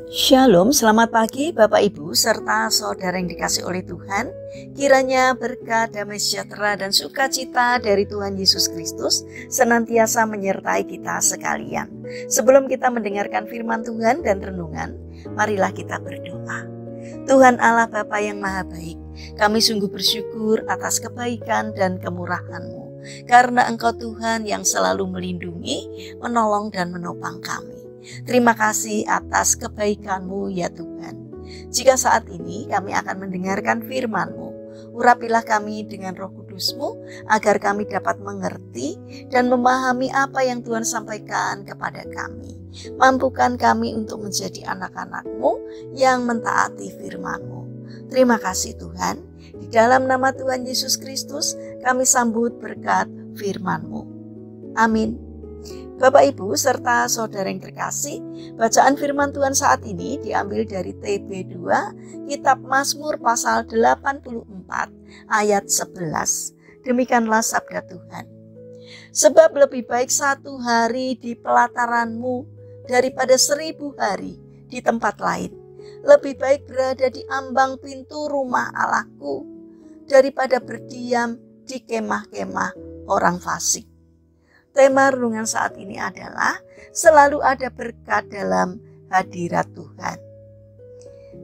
Shalom, selamat pagi Bapak Ibu serta saudara yang dikasih oleh Tuhan. Kiranya berkat, damai sejahtera dan sukacita dari Tuhan Yesus Kristus senantiasa menyertai kita sekalian. Sebelum kita mendengarkan firman Tuhan dan renungan, marilah kita berdoa. Tuhan Allah Bapa yang Maha Baik, kami sungguh bersyukur atas kebaikan dan kemurahan-Mu, karena Engkau Tuhan yang selalu melindungi, menolong dan menopang kami. Terima kasih atas kebaikan-Mu ya Tuhan. Jika saat ini kami akan mendengarkan firman-Mu, urapilah kami dengan Roh Kudus-Mu agar kami dapat mengerti dan memahami apa yang Tuhan sampaikan kepada kami. Mampukan kami untuk menjadi anak-anak-Mu yang mentaati firman-Mu. Terima kasih Tuhan. Di dalam nama Tuhan Yesus Kristus kami sambut berkat firman-Mu. Amin. Bapak Ibu serta saudara yang terkasih, bacaan firman Tuhan saat ini diambil dari TB2, Kitab Mazmur pasal 84 ayat 11. Demikianlah sabda Tuhan. Sebab lebih baik 1 hari di pelataran-Mu daripada 1000 hari di tempat lain. Lebih baik berada di ambang pintu rumah Allahku daripada berdiam di kemah-kemah orang fasik. Tema renungan saat ini adalah selalu ada berkat dalam hadirat Tuhan.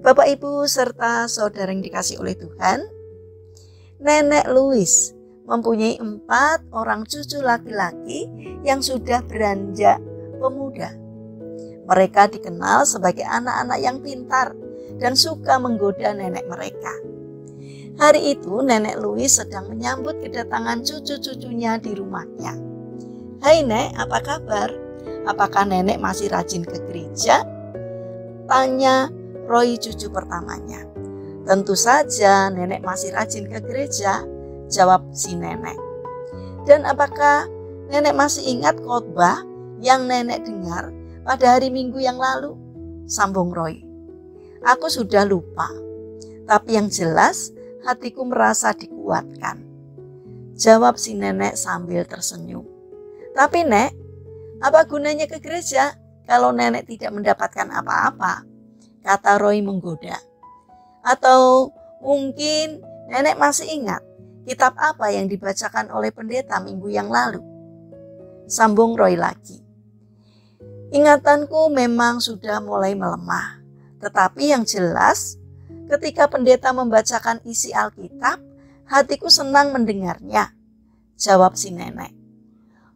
Bapak Ibu serta saudara yang dikasih oleh Tuhan, Nenek Louis mempunyai 4 orang cucu laki-laki yang sudah beranjak pemuda. Mereka dikenal sebagai anak-anak yang pintar dan suka menggoda nenek mereka. Hari itu Nenek Louis sedang menyambut kedatangan cucu-cucunya di rumahnya. "Hai Nek, apa kabar? Apakah nenek masih rajin ke gereja?" tanya Roy cucu pertamanya. "Tentu saja nenek masih rajin ke gereja," jawab si nenek. "Dan apakah nenek masih ingat khotbah yang nenek dengar pada hari Minggu yang lalu?" sambung Roy. "Aku sudah lupa, tapi yang jelas hatiku merasa dikuatkan," jawab si nenek sambil tersenyum. "Tapi Nek, apa gunanya ke gereja kalau nenek tidak mendapatkan apa-apa?" kata Roy menggoda. "Atau mungkin nenek masih ingat kitab apa yang dibacakan oleh pendeta minggu yang lalu?" sambung Roy lagi. "Ingatanku memang sudah mulai melemah, tetapi yang jelas ketika pendeta membacakan isi Alkitab, hatiku senang mendengarnya," jawab si nenek.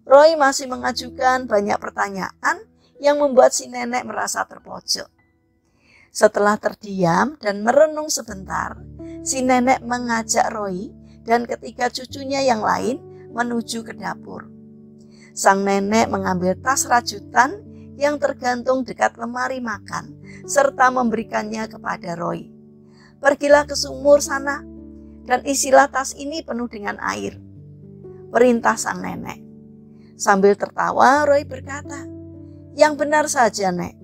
Roy masih mengajukan banyak pertanyaan yang membuat si nenek merasa terpojok. Setelah terdiam dan merenung sebentar, si nenek mengajak Roy dan ketiga cucunya yang lain menuju ke dapur. Sang nenek mengambil tas rajutan yang tergantung dekat lemari makan serta memberikannya kepada Roy. "Pergilah ke sumur sana dan isilah tas ini penuh dengan air," perintah sang nenek. Sambil tertawa, Roy berkata, "Yang benar saja, Nek.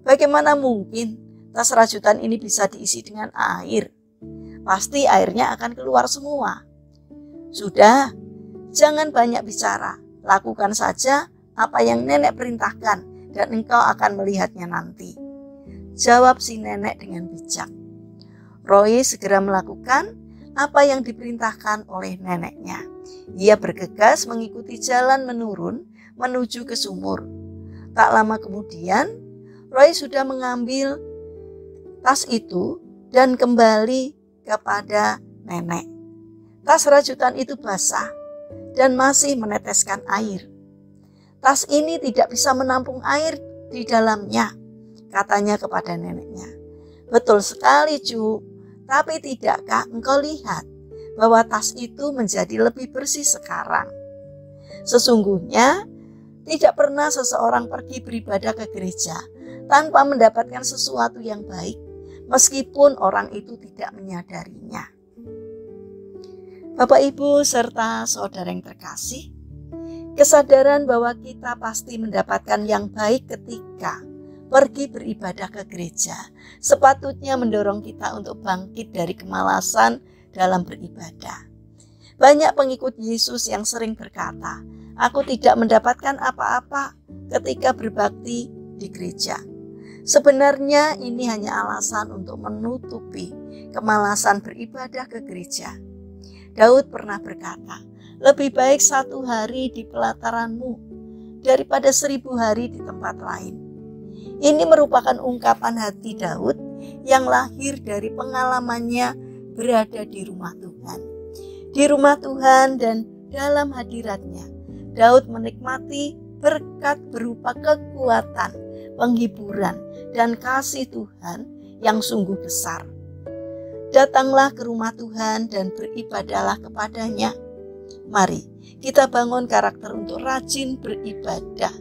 Bagaimana mungkin tas rajutan ini bisa diisi dengan air? Pasti airnya akan keluar semua." "Sudah, jangan banyak bicara. Lakukan saja apa yang nenek perintahkan dan engkau akan melihatnya nanti," jawab si nenek dengan bijak. Roy segera melakukan apa yang diperintahkan oleh neneknya. Ia bergegas mengikuti jalan menurun menuju ke sumur. Tak lama kemudian, Roy sudah mengambil tas itu dan kembali kepada nenek. Tas rajutan itu basah dan masih meneteskan air. "Tas ini tidak bisa menampung air di dalamnya," katanya kepada neneknya. "Betul sekali, Cu. Tapi tidakkah engkau lihat bahwa tas itu menjadi lebih bersih sekarang? Sesungguhnya tidak pernah seseorang pergi beribadah ke gereja tanpa mendapatkan sesuatu yang baik, meskipun orang itu tidak menyadarinya." Bapak Ibu serta saudara yang terkasih, kesadaran bahwa kita pasti mendapatkan yang baik ketika pergi beribadah ke gereja sepatutnya mendorong kita untuk bangkit dari kemalasan dalam beribadah. Banyak pengikut Yesus yang sering berkata, "Aku tidak mendapatkan apa-apa ketika berbakti di gereja." Sebenarnya ini hanya alasan untuk menutupi kemalasan beribadah ke gereja. Daud pernah berkata, lebih baik 1 hari di pelataranmu daripada 1000 hari di tempat lain. Ini merupakan ungkapan hati Daud yang lahir dari pengalamannya berada di rumah Tuhan. Di rumah Tuhan dan dalam hadiratnya, Daud menikmati berkat berupa kekuatan, penghiburan, dan kasih Tuhan yang sungguh besar. Datanglah ke rumah Tuhan dan beribadahlah kepadanya. Mari kita bangun karakter untuk rajin beribadah,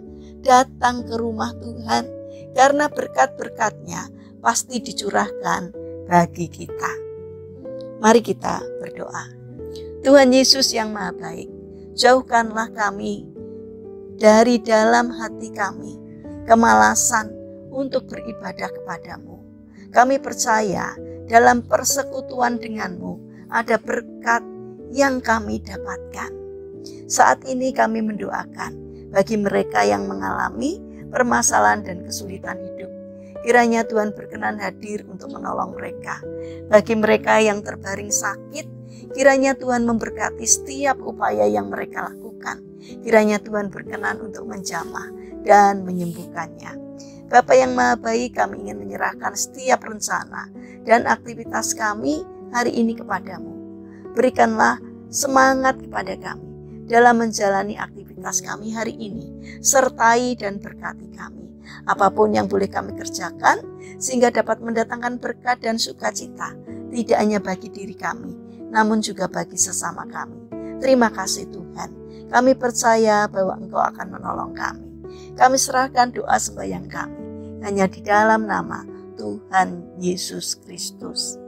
datang ke rumah Tuhan, karena berkat-berkatnya pasti dicurahkan bagi kita. Mari kita berdoa. Tuhan Yesus yang Maha Baik, jauhkanlah kami dari dalam hati kami kemalasan untuk beribadah kepadamu. Kami percaya dalam persekutuan denganmu ada berkat yang kami dapatkan. Saat ini kami mendoakan bagi mereka yang mengalami permasalahan dan kesulitan hidup. Kiranya Tuhan berkenan hadir untuk menolong mereka. Bagi mereka yang terbaring sakit, kiranya Tuhan memberkati setiap upaya yang mereka lakukan. Kiranya Tuhan berkenan untuk menjamah dan menyembuhkannya. Bapa yang Maha Baik, kami ingin menyerahkan setiap rencana dan aktivitas kami hari ini kepadamu. Berikanlah semangat kepada kami dalam menjalani aktivitas kami hari ini. Sertai dan berkati kami. Apapun yang boleh kami kerjakan, sehingga dapat mendatangkan berkat dan sukacita, tidak hanya bagi diri kami, namun juga bagi sesama kami. Terima kasih Tuhan. Kami percaya bahwa Engkau akan menolong kami. Kami serahkan doa sembahyang kami hanya di dalam nama Tuhan Yesus Kristus.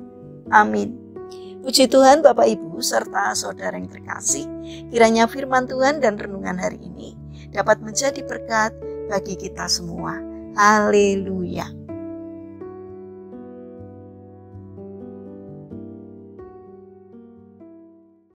Amin. Puji Tuhan Bapak Ibu serta saudara yang terkasih, kiranya firman Tuhan dan renungan hari ini dapat menjadi berkat bagi kita semua. Haleluya.